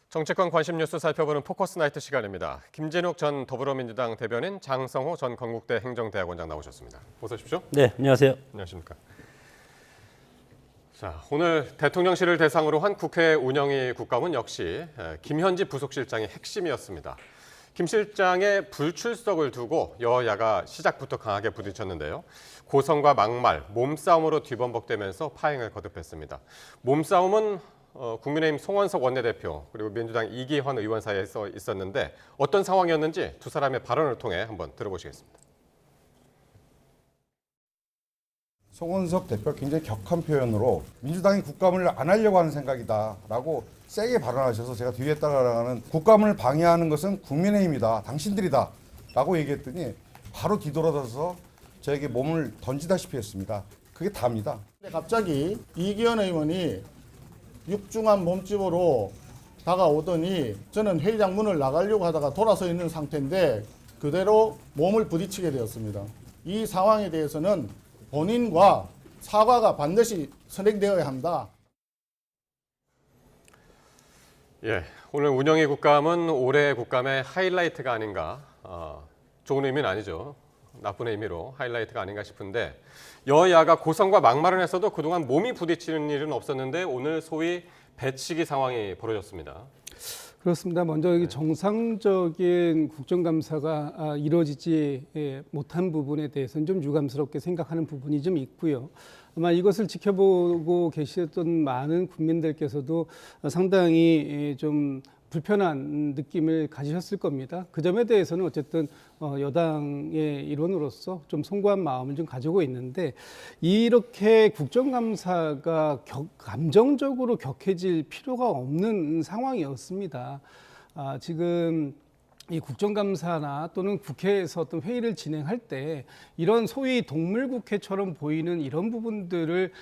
정치권 관심 뉴스 살펴보는 포커스 나이트 시간입니다. 김진욱 전 더불어민주당 대변인, 장성호 전 건국대 행정대학원장 나오셨습니다. 어서 오십시오. 네, 안녕하세요. 안녕하십니까. 자, 오늘 대통령실을 대상으로 한 국회 운영위 국감은 역시 김현지 부속실장의 핵심이었습니다. 김 실장의 불출석을 두고 여야가 시작부터 강하게 부딪혔는데요. 고성과 막말, 몸싸움으로 뒤범벅되면서 파행을 거듭했습니다. 몸싸움은 국민의힘 송원석 원내대표 그리고 민주당 이기환 의원 사이에서 있었는데 어떤 상황이었는지 두 사람의 발언을 통해 한번 들어보시겠습니다. 송원석 대표가 굉장히 격한 표현으로 민주당이 국감을 안 하려고 하는 생각이다라고 세게 발언하셔서 제가 뒤에 따라가는 국감을 방해하는 것은 국민의힘이다, 당신들이다 라고 얘기했더니 바로 뒤돌아서서 저에게 몸을 던지다시피 했습니다. 그게 다입니다. 근데 갑자기 이기현 의원이 육중한 몸집으로 다가오더니 저는 회의장 문을 나가려고 하다가 돌아서 있는 상태인데 그대로 몸을 부딪히게 되었습니다. 이 상황에 대해서는 본인과 사과가 반드시 선행되어야 한다. 예, 오늘 운영위 국감은 올해 국감의 하이라이트가 아닌가, 좋은 의미는 아니죠. 나쁜 의미로 하이라이트가 아닌가 싶은데 여야가 고성과 막말을 했어도 그동안 몸이 부딪히는 일은 없었는데 오늘 소위 배치기 상황이 벌어졌습니다. 그렇습니다. 먼저 여기 정상적인 국정감사가 이루어지지 못한 부분에 대해서는 좀 유감스럽게 생각하는 부분이 좀 있고요. 아마 이것을 지켜보고 계셨던 많은 국민들께서도 상당히 좀 불편한 느낌을 가지셨을 겁니다. 그 점에 대해서는 어쨌든 여당의 일원으로서 좀 송구한 마음을 좀 가지고 있는데 이렇게 국정감사가 감정적으로 격해질 필요가 없는 상황이었습니다. 지금 이 국정감사나 또는 국회에서 어떤 회의를 진행할 때 이런 소위 동물국회처럼 보이는 이런 부분들을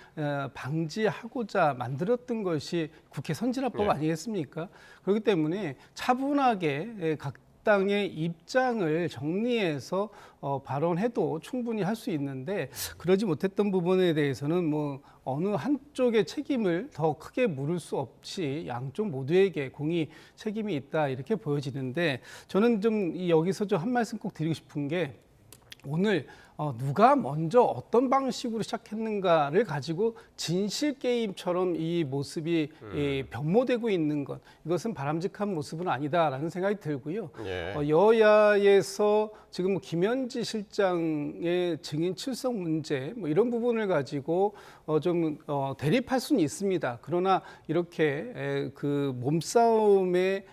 방지하고자 만들었던 것이 국회 선진화법 아니겠습니까? 그렇기 때문에 차분하게 각 당의 입장을 정리해서 발언해도 충분히 할 수 있는데 그러지 못했던 부분에 대해서는 뭐 어느 한쪽의 책임을 더 크게 물을 수 없이 양쪽 모두에게 공히 책임이 있다 이렇게 보여지는데 저는 좀 여기서 좀 한 말씀 꼭 드리고 싶은 게 오늘 누가 먼저 어떤 방식으로 시작했는가를 가지고 진실 게임처럼 이 모습이 변모되고 있는 것 이것은 바람직한 모습은 아니다라는 생각이 들고요. 예. 여야에서 지금 뭐 김현지 실장의 증인 출석 문제 뭐 이런 부분을 가지고 좀 대립할 수는 있습니다. 그러나 이렇게 그 몸싸움에처럼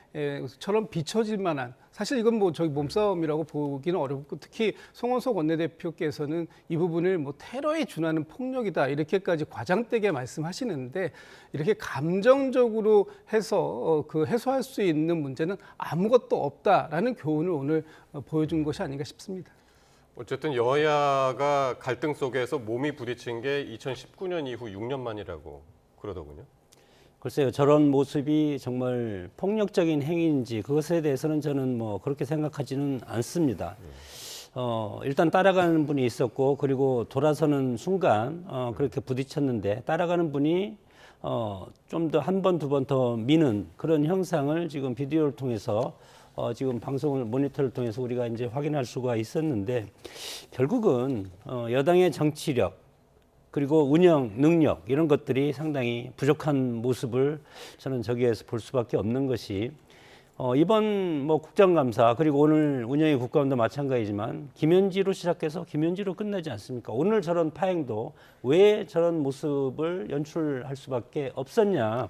비춰질 만한 사실 이건 뭐 저기 몸싸움이라고 보기는 어렵고 특히 송원석 원내대표께서는 이 부분을 뭐 테러에 준하는 폭력이다 이렇게까지 과장되게 말씀하시는데 이렇게 감정적으로 해서 그 해소할 수 있는 문제는 아무것도 없다라는 교훈을 오늘 보여준 것이 아닌가 싶습니다. 어쨌든 여야가 갈등 속에서 몸이 부딪힌 게 2019년 이후 6년 만이라고 그러더군요. 글쎄요, 저런 모습이 정말 폭력적인 행위인지 그것에 대해서는 저는 뭐 그렇게 생각하지는 않습니다. 일단 따라가는 분이 있었고 그리고 돌아서는 순간 그렇게 부딪혔는데 따라가는 분이 좀 더 한 번, 두 번 더 미는 그런 형상을 지금 비디오를 통해서 지금 방송을 모니터를 통해서 우리가 이제 확인할 수가 있었는데 결국은 여당의 정치력 그리고 운영 능력 이런 것들이 상당히 부족한 모습을 저는 저기에서 볼 수밖에 없는 것이 이번 뭐 국정감사 그리고 오늘 운영위 국감도 마찬가지지만 김현지로 시작해서 김현지로 끝나지 않습니까? 오늘 저런 파행도 왜 저런 모습을 연출할 수밖에 없었냐?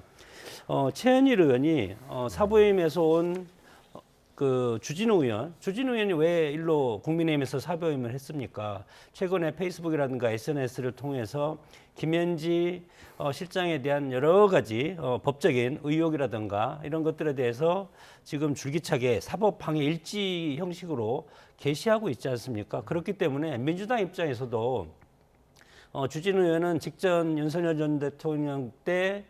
최현일 의원이 사보임에서 온 그 주진우 의원이 왜 일로 국민의힘에서 사보임을 했습니까? 최근에 페이스북이라든가 SNS를 통해서 김현지 실장에 대한 여러 가지 법적인 의혹이라든가 이런 것들에 대해서 지금 줄기차게 사법방해 일지 형식으로 게시하고 있지 않습니까? 그렇기 때문에 민주당 입장에서도 주진우 의원은 직전 윤석열 전 대통령 때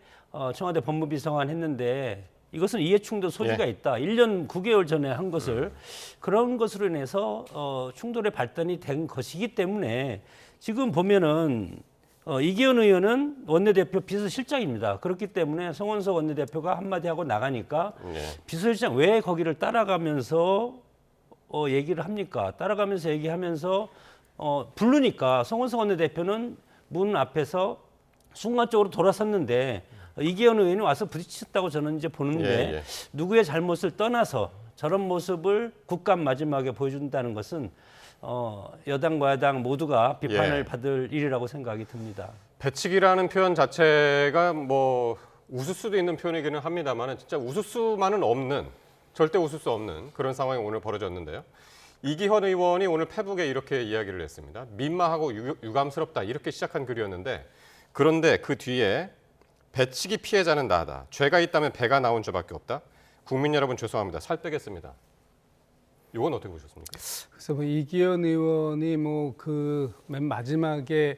청와대 법무비서관 했는데 이것은 이해충돌 소지가 있다. 1년 9개월 전에 한 것을 그런 것으로 인해서 충돌의 발단이 된 것이기 때문에 지금 보면은 이기현 의원은 원내대표 비서실장입니다. 그렇기 때문에 송원석 원내대표가 한마디 하고 나가니까 예. 비서실장 왜 거기를 따라가면서 얘기를 합니까? 따라가면서 얘기하면서 부르니까 송원석 원내대표는 문 앞에서 순간적으로 돌아섰는데 이기현 의원이 와서 부딪혔다고 저는 이제 보는데 예, 예. 누구의 잘못을 떠나서 저런 모습을 국감 마지막에 보여준다는 것은 여당과 야당 모두가 비판을 예. 받을 일이라고 생각이 듭니다. 배치기라는 표현 자체가 뭐 웃을 수도 있는 표현이기는 합니다만 진짜 웃을 수만은 없는, 절대 웃을 수 없는 그런 상황이 오늘 벌어졌는데요. 이기현 의원이 오늘 페북에 이렇게 이야기를 했습니다. 민망하고 유감스럽다 이렇게 시작한 글이었는데, 그런데 그 뒤에 배치기 피해자는 나다. 죄가 있다면 배가 나온 죄밖에 없다. 국민 여러분 죄송합니다. 살 빼겠습니다. 이건 어떻게 보셨습니까? 그래서 뭐 이기현 의원이 뭐 그 맨 마지막에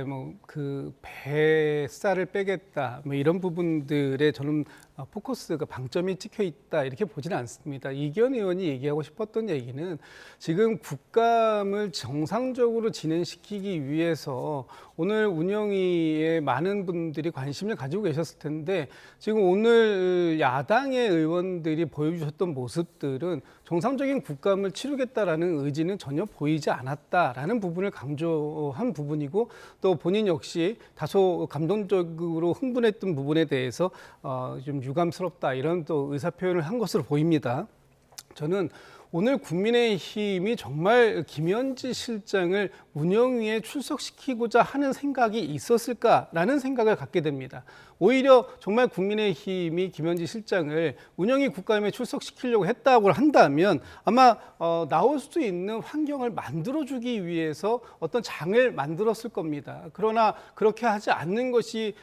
뭐 그 뱃살을 빼겠다 뭐 이런 부분들에 저는 포커스가 방점이 찍혀 있다 이렇게 보지는 않습니다. 이기현 의원이 얘기하고 싶었던 얘기는 지금 국감을 정상적으로 진행시키기 위해서 오늘 운영위에 많은 분들이 관심을 가지고 계셨을 텐데 지금 오늘 야당의 의원들이 보여주셨던 모습들은 정상적인 국감을 치르겠다라는 의지는 전혀 보이지 않았다라는 부분을 강조한 부분이고 또 본인 역시 다소 감동적으로 흥분했던 부분에 대해서 좀 유감스럽다 이런 또 의사 표현을 한 것으로 보입니다. 저는 오늘 국민의힘이 정말 김현지 실장을 운영위에 출석시키고자 하는 생각이 있었을까라는 생각을 갖게 됩니다. 오히려 정말 국민의힘이 김현지 실장을 운영위 국감에 출석시키려고 했다고 한다면 아마 나올 수 있는 환경을 만들어주기 위해서 어떤 장을 만들었을 겁니다. 그러나 그렇게 하지 않는 것이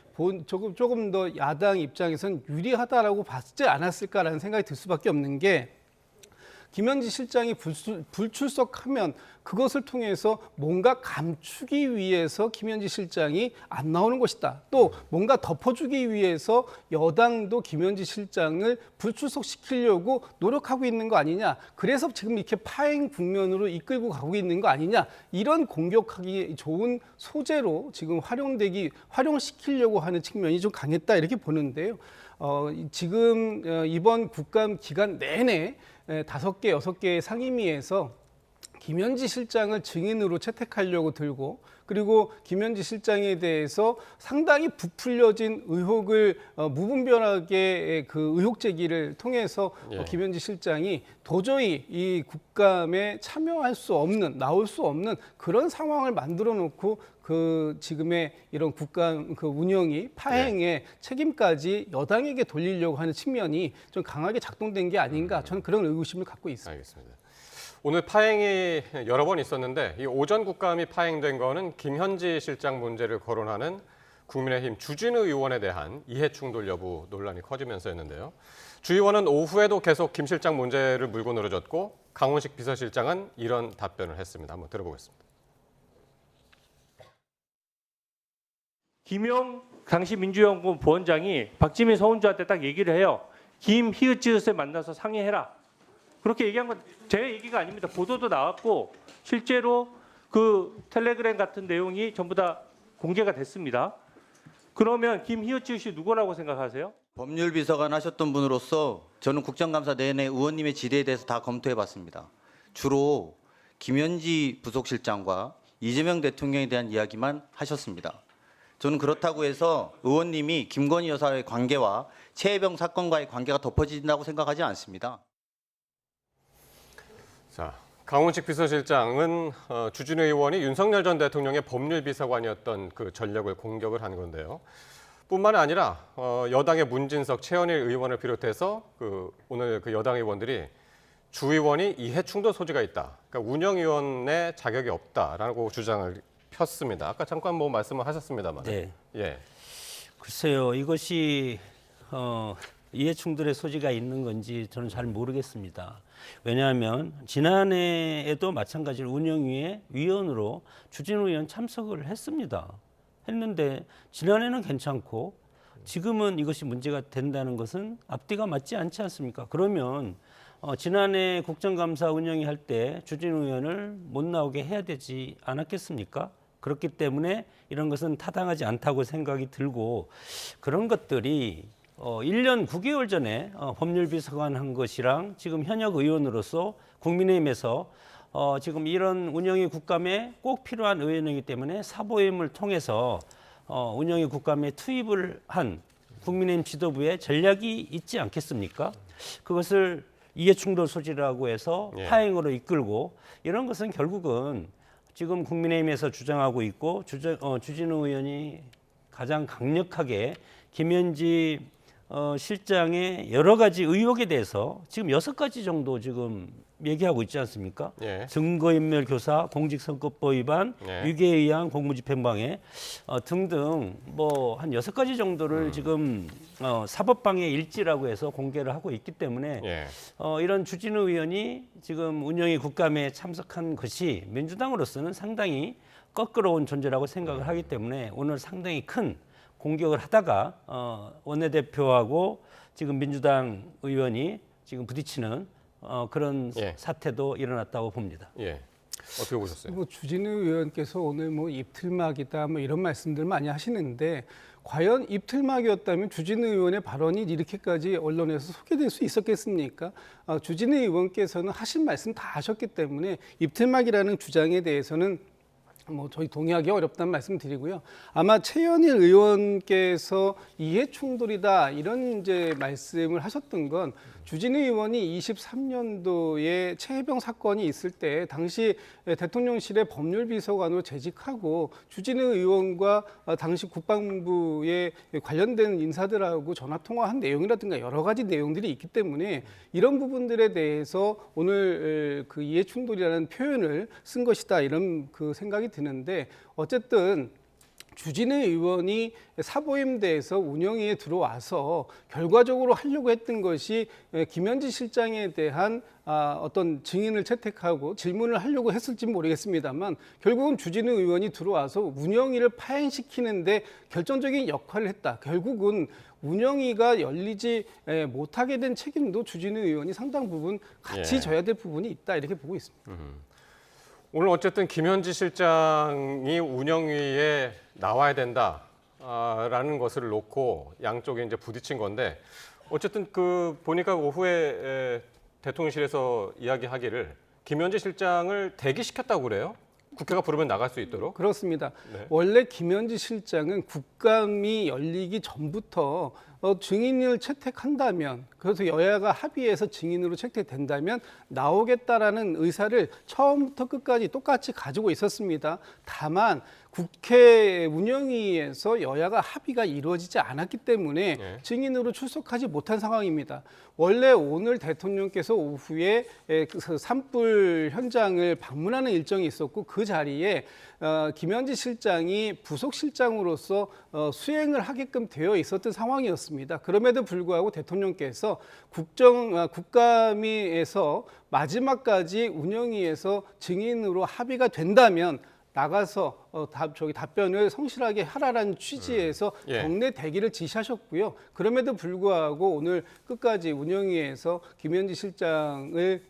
조금 더 야당 입장에서는 유리하다라고 봤지 않았을까라는 생각이 들 수밖에 없는 게 김현지 실장이 불출석하면 그것을 통해서 뭔가 감추기 위해서 김현지 실장이 안 나오는 것이다. 또 뭔가 덮어주기 위해서 여당도 김현지 실장을 불출석시키려고 노력하고 있는 거 아니냐. 그래서 지금 이렇게 파행 국면으로 이끌고 가고 있는 거 아니냐. 이런 공격하기 좋은 소재로 지금 활용시키려고 하는 측면이 좀 강했다 이렇게 보는데요. 지금 이번 국감 기간 내내 5개, 6개의 상임위에서 김현지 실장을 증인으로 채택하려고 들고 그리고 김현지 실장에 대해서 상당히 부풀려진 의혹을 무분별하게 그 의혹 제기를 통해서 김현지 실장이 도저히 이 국감에 참여할 수 없는, 나올 수 없는 그런 상황을 만들어 놓고 그 지금의 이런 국감 그 운영이 파행의 책임까지 여당에게 돌리려고 하는 측면이 좀 강하게 작동된 게 아닌가 저는 그런 의구심을 갖고 있습니다. 알겠습니다. 오늘 파행이 여러 번 있었는데 이 오전 국감이 파행된 거는 김현지 실장 문제를 거론하는 국민의힘 주진우 의원에 대한 이해충돌 여부 논란이 커지면서였는데요. 주 의원은 오후에도 계속 김 실장 문제를 물고 늘어졌고 강훈식 비서실장은 이런 답변을 했습니다. 한번 들어보겠습니다. 김용 당시 민주연구원 부원장이 박지민 서훈주한테 딱 얘기를 해요. 김 히읗지읒에 만나서 상의해라. 그렇게 얘기한 건 제 얘기가 아닙니다. 보도도 나왔고 실제로 그 텔레그램 같은 내용이 전부 다 공개가 됐습니다. 그러면 김 히읗지읒이 누구라고 생각하세요? 법률비서관 하셨던 분으로서 저는 국정감사 내내 의원님의 질의에 대해서 다 검토해봤습니다. 주로 김현지 부속실장과 이재명 대통령에 대한 이야기만 하셨습니다. 저는 그렇다고 해서 의원님이 김건희 여사의 관계와 최혜병 사건과의 관계가 덮어진다고 생각하지 않습니다. 자, 강훈식 비서실장은 주진우 의원이 윤석열 전 대통령의 법률비서관이었던 그 전력을 공격을 한 건데요. 뿐만 아니라 여당의 문진석, 최현일 의원을 비롯해서 오늘 그 여당 의원들이 주 의원이 이해충돌 소지가 있다. 그러니까 운영위원회 자격이 없다라고 주장을 폈습니다. 아까 잠깐 뭐 말씀을 하셨습니다만. 네. 예. 글쎄요, 이것이 이해충돌의 소지가 있는 건지 저는 잘 모르겠습니다. 왜냐하면 지난해에도 마찬가지로 운영위에 위원으로 주진우 의원 참석을 했는데 지난해는 괜찮고 지금은 이것이 문제가 된다는 것은 앞뒤가 맞지 않지 않습니까? 그러면 지난해 국정감사 운영위 할 때 주진우 의원을 못 나오게 해야 되지 않았겠습니까? 그렇기 때문에 이런 것은 타당하지 않다고 생각이 들고 그런 것들이 1년 9개월 전에 법률비서관 한 것이랑 지금 현역 의원으로서 국민의힘에서 지금 이런 운영위 국감에 꼭 필요한 의원이기 때문에 사보임을 통해서 운영위 국감에 투입을 한 국민의힘 지도부의 전략이 있지 않겠습니까? 그것을 이해충돌 소지라고 해서 예. 파행으로 이끌고 이런 것은 결국은 지금 국민의힘에서 주장하고 있고 주진우 의원이 가장 강력하게 김현지 실장의 여러 가지 의혹에 대해서 지금 6가지 정도 지금 얘기하고 있지 않습니까? 예. 증거인멸 교사, 공직선거법 위반, 예. 위계에 의한 공무집행방해 등등 뭐 한 6가지 정도를 지금 사법방해 일지라고 해서 공개를 하고 있기 때문에 예. 이런 주진우 의원이 지금 운영위 국감에 참석한 것이 민주당으로서는 상당히 껄끄러운 존재라고 생각을 하기 때문에 오늘 상당히 큰 공격을 하다가 원내대표하고 지금 민주당 의원이 지금 부딪히는 그런 예. 사태도 일어났다고 봅니다. 예. 어떻게 보셨어요? 뭐 주진우 의원께서 오늘 뭐 입틀막이다 뭐 이런 말씀들 많이 하시는데 과연 입틀막이었다면 주진우 의원의 발언이 이렇게까지 언론에서 소개될 수 있었겠습니까? 주진우 의원께서는 하신 말씀 다 하셨기 때문에 입틀막이라는 주장에 대해서는 뭐 저희 동의하기 어렵다는 말씀 드리고요. 아마 최현일 의원께서 이해 충돌이다 이런 이제 말씀을 하셨던 건 주진우 의원이 23년도에 최혜병 사건이 있을 때 당시 대통령실의 법률비서관으로 재직하고 주진우 의원과 당시 국방부에 관련된 인사들하고 전화 통화한 내용이라든가 여러 가지 내용들이 있기 때문에 이런 부분들에 대해서 오늘 그 이해 충돌이라는 표현을 쓴 것이다 이런 그 생각이 드는데 어쨌든 주진우 의원이 사보임대에서 운영위에 들어와서 결과적으로 하려고 했던 것이 김현지 실장에 대한 어떤 증인을 채택하고 질문을 하려고 했을지 모르겠습니다만 결국은 주진우 의원이 들어와서 운영위를 파행시키는데 결정적인 역할을 했다. 결국은 운영위가 열리지 못하게 된 책임도 주진우 의원이 상당 부분 같이 예. 져야 될 부분이 있다 이렇게 보고 있습니다. 오늘 어쨌든 김현지 실장이 운영위에 나와야 된다라는 것을 놓고 양쪽에 이제 부딪힌 건데 어쨌든 그 보니까 오후에 대통령실에서 이야기하기를 김현지 실장을 대기시켰다고 그래요? 국회가 부르면 나갈 수 있도록? 그렇습니다. 네. 원래 김현지 실장은 국감이 열리기 전부터 증인을 채택한다면 그래서 여야가 합의해서 증인으로 채택된다면 나오겠다라는 의사를 처음부터 끝까지 똑같이 가지고 있었습니다. 다만 국회 운영위에서 여야가 합의가 이루어지지 않았기 때문에 네. 증인으로 출석하지 못한 상황입니다. 원래 오늘 대통령께서 오후에 그 산불 현장을 방문하는 일정이 있었고 그 자리에 김현지 실장이 부속실장으로서 수행을 하게끔 되어 있었던 상황이었습니다. 그럼에도 불구하고 대통령께서 국감위에서 마지막까지 운영위에서 증인으로 합의가 된다면 나가서 답변을 성실하게 하라라는 취지에서 예. 경내 대기를 지시하셨고요. 그럼에도 불구하고 오늘 끝까지 운영위에서 김현지 실장을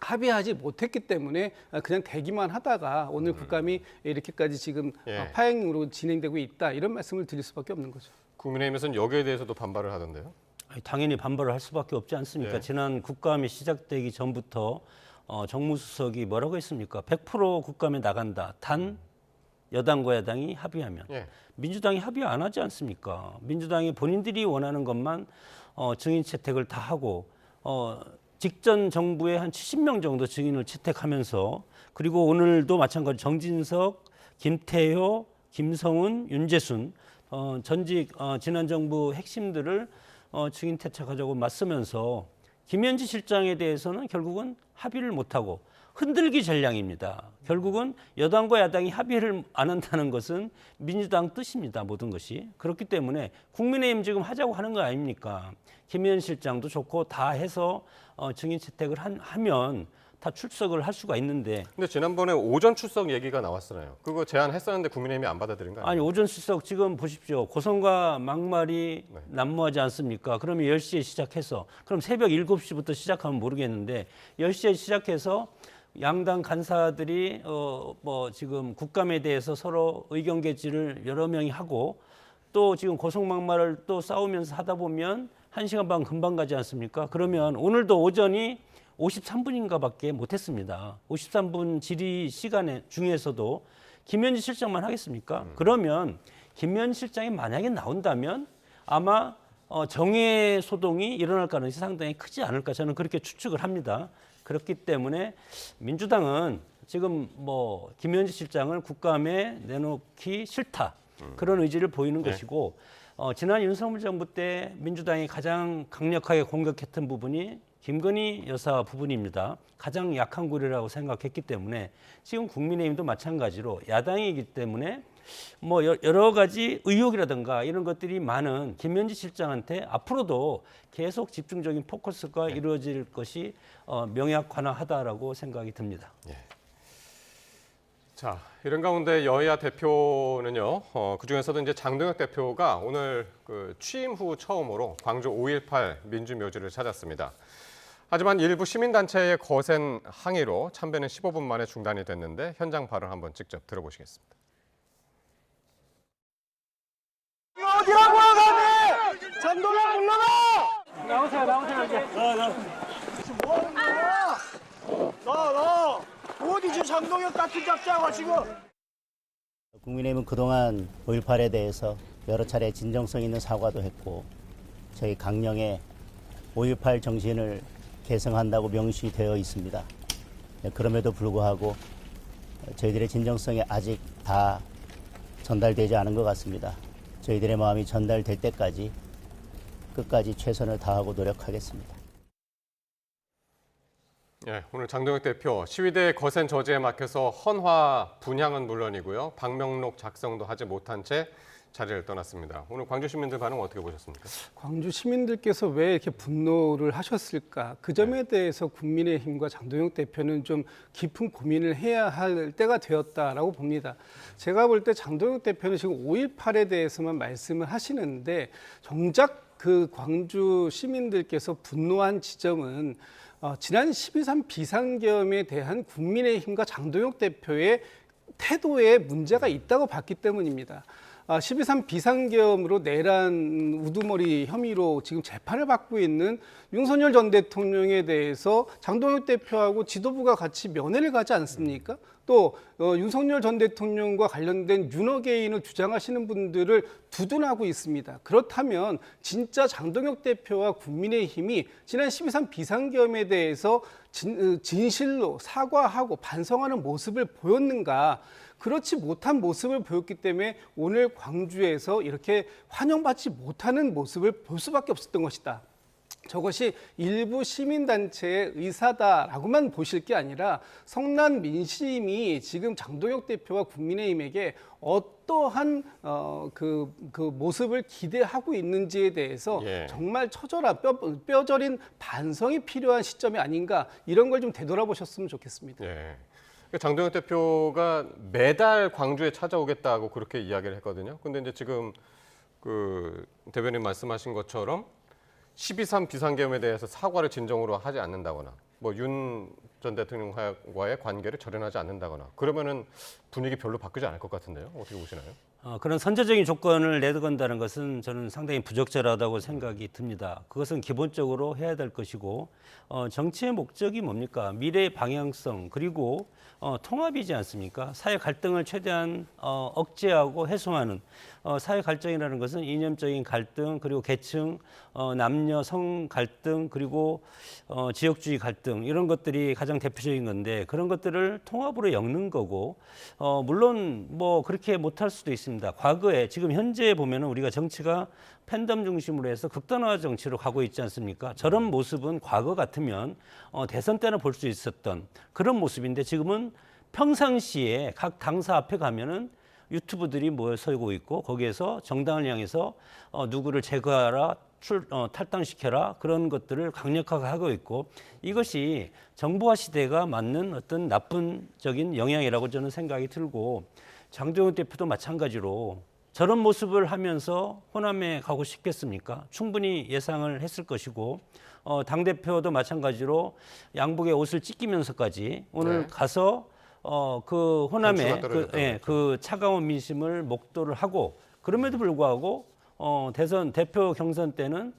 합의하지 못했기 때문에 그냥 대기만 하다가 오늘 국감이 이렇게까지 지금 예. 파행으로 진행되고 있다 이런 말씀을 드릴 수밖에 없는 거죠. 국민의힘에서는 여기에 대해서도 반발을 하던데요. 당연히 반발을 할 수밖에 없지 않습니까? 예. 지난 국감이 시작되기 전부터 정무수석이 뭐라고 했습니까? 100% 국감에 나간다. 단 여당과 야당이 합의하면. 예. 민주당이 합의 안 하지 않습니까? 민주당이 본인들이 원하는 것만 증인 채택을 다 하고 직전 정부에 한 70명 정도 증인을 채택하면서 그리고 오늘도 마찬가지 정진석, 김태효, 김성훈, 윤재순 전직 지난 정부 핵심들을 증인 채택하자고 맞서면서 김현지 실장에 대해서는 결국은 합의를 못하고 흔들기 전략입니다. 결국은 여당과 야당이 합의를 안 한다는 것은 민주당 뜻입니다. 모든 것이. 그렇기 때문에 국민의힘 지금 하자고 하는 거 아닙니까? 김현지 실장도 좋고 다 해서 증인 채택을 하면 다 출석을 할 수가 있는데 근데 지난번에 오전 출석 얘기가 나왔잖아요. 그거 제안했었는데 국민의힘이 안 받아들인 거 아니에요? 아니 오전 출석 지금 보십시오. 고성과 막말이 난무하지 않습니까? 그러면 10시에 시작해서 그럼 새벽 7시부터 시작하면 모르겠는데 10시에 시작해서 양당 간사들이 뭐 지금 국감에 대해서 서로 의견 개진을 여러 명이 하고 또 지금 고성막말을 또 싸우면서 하다 보면 1시간 반 금방 가지 않습니까? 그러면 오늘도 오전이 53분인가밖에 못했습니다. 53분 질의 시간에 중에서도 김현지 실장만 하겠습니까? 그러면 김현지 실장이 만약에 나온다면 아마 정의 소동이 일어날 가능성이 상당히 크지 않을까 저는 그렇게 추측을 합니다. 그렇기 때문에 민주당은 지금 뭐 김현지 실장을 국감에 내놓기 싫다 그런 의지를 보이는 것이고 지난 윤석열 정부 때 민주당이 가장 강력하게 공격했던 부분이 김건희 여사 부분입니다. 가장 약한 고리라고 생각했기 때문에 지금 국민의힘도 마찬가지로 야당이기 때문에 뭐 여러 가지 의혹이라든가 이런 것들이 많은 김현지 실장한테 앞으로도 계속 집중적인 포커스가 이루어질 것이 명약관화하다라고 생각이 듭니다. 예. 자, 이런 가운데 여야 대표는요. 그중에서도 이제 장동혁 대표가 오늘 그 취임 후 처음으로 광주 5.18 민주묘지를 찾았습니다. 하지만 일부 시민단체의 거센 항의로 참배는 15분 만에 중단이 됐는데 현장 발언 한번 직접 들어보시겠습니다. 어디라고 가네! 장동혁 불러라! 나오세요 이제. 뭐 하는 거야? 나 어디 지금 장동혁 같은 잡자가 지금? 국민의힘은 그동안 5.18에 대해서 여러 차례 진정성 있는 사과도 했고 저희 강령에 5.18 정신을 계승한다고 명시되어 있습니다. 그럼에도 불구하고 저희들의 진정성이 아직 다 전달되지 않은 것 같습니다. 저희들의 마음이 전달될 때까지 끝까지 최선을 다하고 노력하겠습니다. 예, 오늘 장동혁 대표 시위대의 거센 저지에 막혀서 헌화 분향은 물론이고요. 방명록 작성도 하지 못한 채 자리를 떠났습니다. 오늘 광주 시민들 반응 어떻게 보셨습니까? 광주 시민들께서 왜 이렇게 분노를 하셨을까? 그 점에 대해서 국민의힘과 장동혁 대표는 좀 깊은 고민을 해야 할 때가 되었다라고 봅니다. 제가 볼 때 장동혁 대표는 지금 5.18에 대해서만 말씀을 하시는데 정작 그 광주 시민들께서 분노한 지점은 지난 12.3 비상계엄에 대한 국민의힘과 장동혁 대표의 태도에 문제가 있다고 봤기 때문입니다. 12.3 비상계엄으로 내란 우두머리 혐의로 지금 재판을 받고 있는 윤석열 전 대통령에 대해서 장동혁 대표하고 지도부가 같이 면회를 가지 않습니까? 또 윤석열 전 대통령과 관련된 윤어게인을 주장하시는 분들을 두둔하고 있습니다. 그렇다면 진짜 장동혁 대표와 국민의힘이 지난 12.3 비상계엄에 대해서 진실로 사과하고 반성하는 모습을 보였는가? 그렇지 못한 모습을 보였기 때문에 오늘 광주에서 이렇게 환영받지 못하는 모습을 볼 수밖에 없었던 것이다. 저것이 일부 시민단체의 의사다라고만 보실 게 아니라 성난 민심이 지금 장동혁 대표와 국민의힘에게 어떠한 그 모습을 기대하고 있는지에 대해서 정말 처절한 뼈저린 반성이 필요한 시점이 아닌가 이런 걸 좀 되돌아보셨으면 좋겠습니다. 예. 장동혁 대표가 매달 광주에 찾아오겠다고 그렇게 이야기를 했거든요. 근데 이제 지금 그 대변인 말씀하신 것처럼 12.3 비상계엄에 대해서 사과를 진정으로 하지 않는다거나 뭐 윤 전 대통령과의 관계를 절연하지 않는다거나 그러면은 분위기 별로 바뀌지 않을 것 같은데요. 어떻게 보시나요? 그런 선제적인 조건을 내건다는 것은 저는 상당히 부적절하다고 생각이 듭니다. 그것은 기본적으로 해야 될 것이고 정치의 목적이 뭡니까? 미래의 방향성 그리고 통합이지 않습니까? 사회 갈등을 최대한 억제하고 해소하는 사회 갈등이라는 것은 이념적인 갈등 그리고 계층, 남녀, 성 갈등 그리고 지역주의 갈등 이런 것들이 가장 대표적인 건데 그런 것들을 통합으로 엮는 거고 물론 뭐 그렇게 못할 수도 있습니다. 과거에 지금 현재 보면은 우리가 정치가 팬덤 중심으로 해서 극단화 정치로 가고 있지 않습니까? 저런 모습은 과거 같으면 대선 때는 볼 수 있었던 그런 모습인데 지금은 평상시에 각 당사 앞에 가면은 유튜브들이 모여서고 있고 거기에서 정당을 향해서 누구를 제거하라, 탈당시켜라 그런 것들을 강력하게 하고 있고 이것이 정보화 시대가 맞는 어떤 나쁜적인 영향이라고 저는 생각이 들고 장동혁 대표도 마찬가지로 저런 모습을 하면서 호남에 가고 싶겠습니까? 충분히 예상을 했을 것이고 당대표도 마찬가지로 양복에 옷을 찢기면서까지 오늘 네. 가서 그 호남의 단추가 떨어졌다고 그 차가운 민심을 목도를 하고 그럼에도 불구하고 대선 대표 경선 때는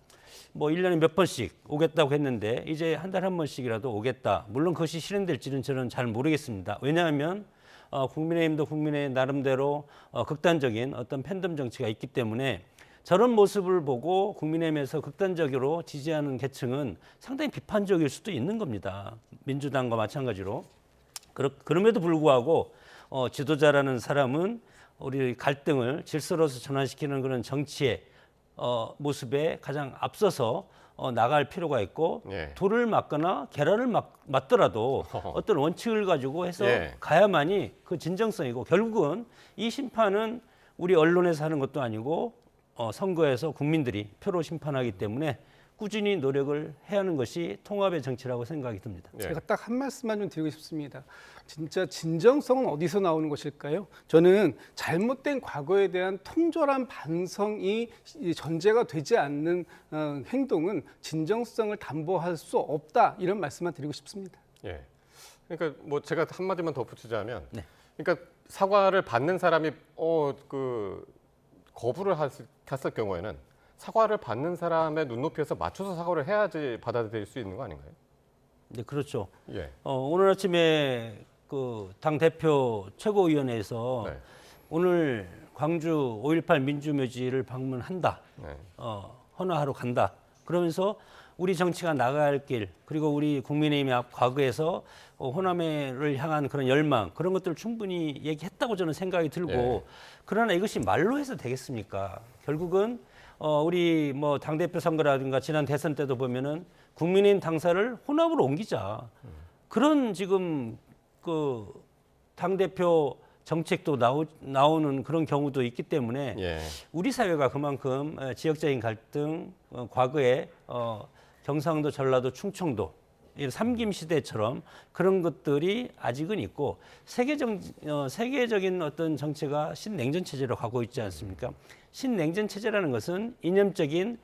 뭐 1년에 몇 번씩 오겠다고 했는데 이제 한 달에 한 번씩이라도 오겠다. 물론 그것이 실현될지는 저는 잘 모르겠습니다. 왜냐하면 국민의힘도 국민의 나름대로 극단적인 어떤 팬덤 정치가 있기 때문에 저런 모습을 보고 국민의힘에서 극단적으로 지지하는 계층은 상당히 비판적일 수도 있는 겁니다. 민주당과 마찬가지로. 그럼에도 불구하고 지도자라는 사람은 우리 갈등을 질서로서 전환시키는 그런 정치의 모습에 가장 앞서서 나갈 필요가 있고 예. 돌을 맞거나 계란을 맞더라도 어떤 원칙을 가지고 해서 예. 가야만이 그 진정성이고 결국은 이 심판은 우리 언론에서 하는 것도 아니고 선거에서 국민들이 표로 심판하기 때문에 꾸준히 노력을 해야 하는 것이 통합의 정치라고 생각이 듭니다. 예. 제가 딱 한 말씀만 좀 드리고 싶습니다. 진짜 진정성은 어디서 나오는 것일까요? 저는 잘못된 과거에 대한 통절한 반성이 전제가 되지 않는 행동은 진정성을 담보할 수 없다. 이런 말씀만 드리고 싶습니다. 예. 그러니까 뭐 제가 한마디만 덧붙이자면, 네. 그러니까 사과를 받는 사람이 거부를 했을 경우에는 사과를 받는 사람의 눈높이에서 맞춰서 사과를 해야지 받아들일 수 있는 거 아닌가요? 네, 그렇죠. 예. 오늘 아침에 그 당 대표 최고위원회에서 네. 오늘 광주 5.18 민주묘지를 방문한다. 네. 헌화하러 간다. 그러면서 우리 정치가 나갈 길 그리고 우리 국민의힘이 과거에서 호남을 향한 그런 열망 그런 것들을 충분히 얘기했다고 저는 생각이 들고 예. 그러나 이것이 말로 해서 되겠습니까? 결국은 우리 뭐 당대표 선거라든가 지난 대선 때도 보면은 국민의힘 당사를 호남으로 옮기자. 그런 지금 그 당대표 정책도 나오는 그런 경우도 있기 때문에 예. 우리 사회가 그만큼 지역적인 갈등, 과거에 경상도, 전라도, 충청도 이런 삼김 시대처럼 그런 것들이 아직은 있고 세계적인 어떤 정체가 신냉전 체제로 가고 있지 않습니까? 신냉전 체제라는 것은 이념적인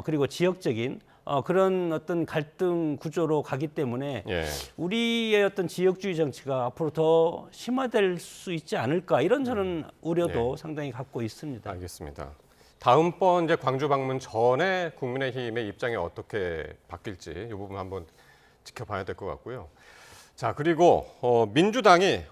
그리고 지역적인 그런 어떤 갈등 구조로 가기 때문에 예. 우리의 어떤 지역주의 정치가 앞으로 더 심화될 수 있지 않을까 이런 저는 우려도 상당히 갖고 있습니다. 알겠습니다. 다음번 이제 광주 방문 전에 국민의힘의 입장이 어떻게 바뀔지 이 부분 한번 지켜봐야 될 것 같고요. 자, 그리고 민주당이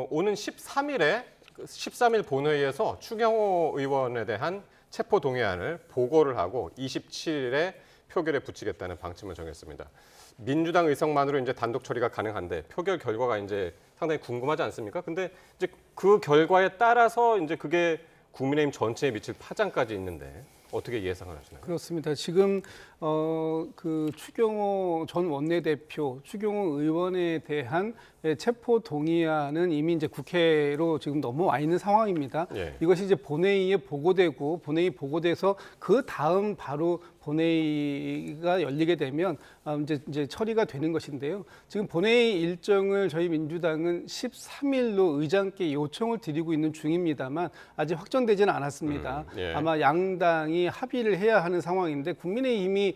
오는 13일 본회의에서 추경호 의원에 대한 체포 동의안을 보고를 하고 27일에 표결에 붙이겠다는 방침을 정했습니다. 민주당 의석만으로 이제 단독 처리가 가능한데 표결 결과가 이제 상당히 궁금하지 않습니까? 근데 이제 그 결과에 따라서 이제 그게 국민의힘 전체에 미칠 파장까지 있는데 어떻게 예상을 하시나요? 그렇습니다. 지금 그 추경호 전 원내대표, 추경호 의원에 대한 체포 동의안은 이미 이제 국회로 지금 넘어와 있는 상황입니다. 예. 이것이 이제 본회의에 보고되고 본회의 보고돼서 그 다음 바로 본회의가 열리게 되면 이제 처리가 되는 것인데요. 지금 본회의 일정을 저희 민주당은 13일로 의장께 요청을 드리고 있는 중입니다만 아직 확정되지는 않았습니다. 예. 아마 양당이 합의를 해야 하는 상황인데 국민의힘이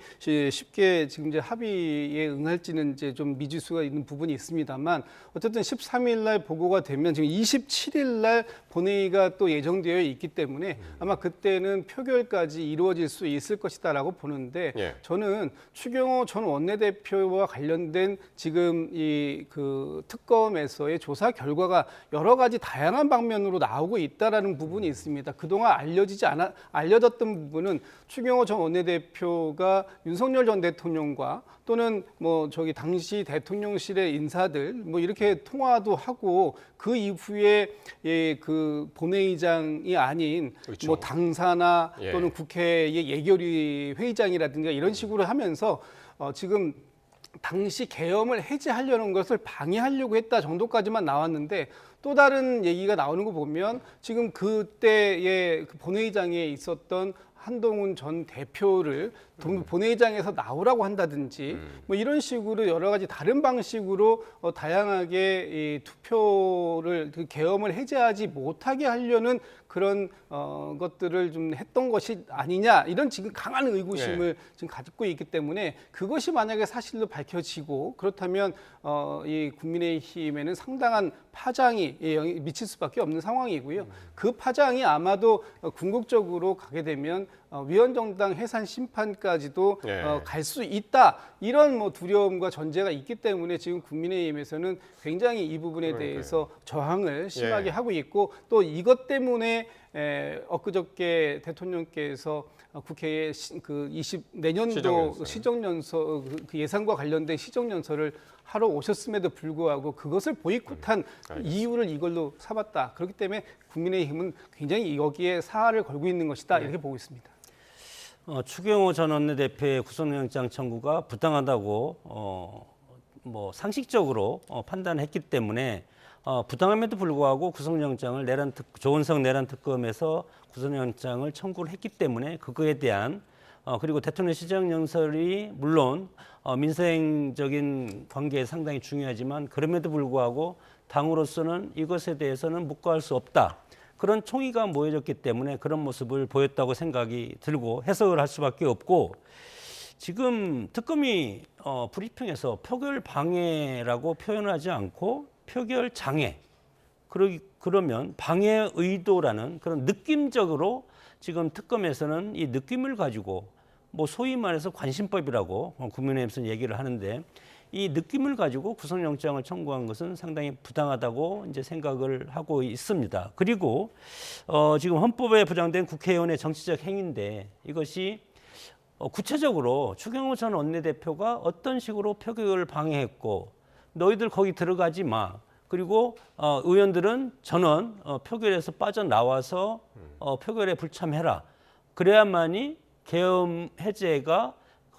쉽게 지금 이제 합의에 응할지는 이제 좀 미지수가 있는 부분이 있습니다만 어쨌든 13일 날 보고가 되면 지금 27일 날 본회의가 또 예정되어 있기 때문에 아마 그때는 표결까지 이루어질 수 있을 것이다라고 보는데 예. 저는 추경호 전 원내대표와 관련된 지금 이 그 특검에서의 조사 결과가 여러 가지 다양한 방면으로 나오고 있다라는 부분이 있습니다. 그동안 알려졌던 부분은 추경호 전 원내대표가 윤석열 전 대통령과 또는 뭐 저기 당시 대통령실의 인사들 뭐 이렇게 통화도 하고 그 이후에 그 본회의장이 아닌 그렇죠. 뭐 당사나 예. 또는 국회의 예결위 회의장이라든가 이런 식으로 하면서 지금 당시 계엄을 해제하려는 것을 방해하려고 했다 정도까지만 나왔는데 또 다른 얘기가 나오는 거 보면 지금 그때의 그 본회의장에 있었던 한동훈 전 대표를 본회의장에서 나오라고 한다든지 뭐 이런 식으로 여러 가지 다른 방식으로 다양하게 이 투표를 그 계엄을 해제하지 못하게 하려는 그런 것들을 좀 했던 것이 아니냐 이런 지금 강한 의구심을 지금 가지고 있기 때문에 그것이 만약에 사실로 밝혀지고 그렇다면 이 국민의힘에는 상당한 파장이 미칠 수밖에 없는 상황이고요. 그 파장이 아마도 궁극적으로 가게 되면 위원정당 해산 심판까지도 갈 수 있다 이런 뭐 두려움과 전제가 있기 때문에 지금 국민의힘에서는 굉장히 이 부분에 대해서 저항을 심하게 하고 있고 또 이것 때문에 엊그저께 대통령께서 국회에 그 내년도 시정연서 그 예산과 관련된 시정연설을 하러 오셨음에도 불구하고 그것을 보이콧한 이유를 이걸로 삼았다. 그렇기 때문에 국민의힘은 굉장히 여기에 사활을 걸고 있는 것이다 이렇게 보고 있습니다. 추경호 전 원내대표의 구속영장 청구가 부당하다고 뭐 상식적으로 판단했기 때문에 부당함에도 불구하고 구속영장을 조은석 내란 특검에서 구속영장을 청구를 했기 때문에 그거에 대한 그리고 대통령 시정연설이 물론 민생적인 관계에 상당히 중요하지만 그럼에도 불구하고 당으로서는 이것에 대해서는 묵과할 수 없다. 그런 총의가 모여졌기 때문에 그런 모습을 보였다고 생각이 들고 해석을 할 수밖에 없고 지금 특검이 브리핑에서 표결 방해라고 표현하지 않고 표결 장애 그러면 방해 의도라는 그런 느낌적으로 지금 특검에서는 이 느낌을 가지고 뭐 소위 말해서 관심법이라고 국민의힘에서는 얘기를 하는데 이 느낌을 가지고 구속영장을 청구한 것은 상당히 부당하다고 이제 생각을 하고 있습니다. 그리고 지금 헌법에 보장된 국회의원의 정치적 행위인데 이것이 구체적으로 추경호 전 원내대표가 어떤 식으로 표결을 방해했고 너희들 거기 들어가지 마. 그리고 의원들은 전원 표결에서 빠져나와서 표결에 불참해라. 그래야만이 계엄 해제가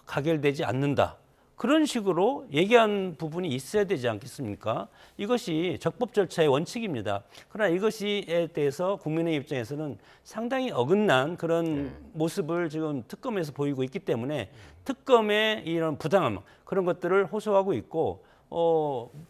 가결되지 않는다. 그런 식으로 얘기한 부분이 있어야 되지 않겠습니까? 이것이 적법 절차의 원칙입니다. 그러나 이것에 대해서 국민의 입장에서는 상당히 어긋난 그런 모습을 지금 특검에서 보이고 있기 때문에 특검의 이런 부당함 그런 것들을 호소하고 있고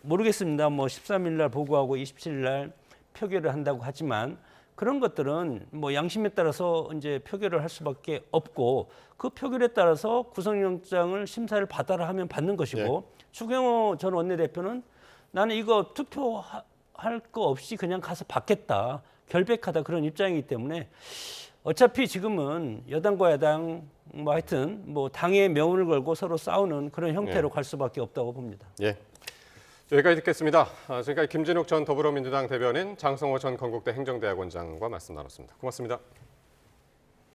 모르겠습니다. 뭐 13일 날 보고하고 27일 날 표결을 한다고 하지만 그런 것들은 뭐 양심에 따라서 이제 표결을 할 수밖에 없고 그 표결에 따라서 구속영장을 심사를 받아라 하면 받는 것이고 추경호 전 원내대표는 나는 이거 투표할 거 없이 그냥 가서 받겠다. 결백하다 그런 입장이기 때문에 어차피 지금은 여당과 야당 뭐 하여튼 뭐 당의 명운을 걸고 서로 싸우는 그런 형태로 갈 수밖에 없다고 봅니다. 여기까지 듣겠습니다. 지금까지 김진욱 전 더불어민주당 대변인 장성호 전 건국대 행정대학원장과 말씀 나눴습니다. 고맙습니다.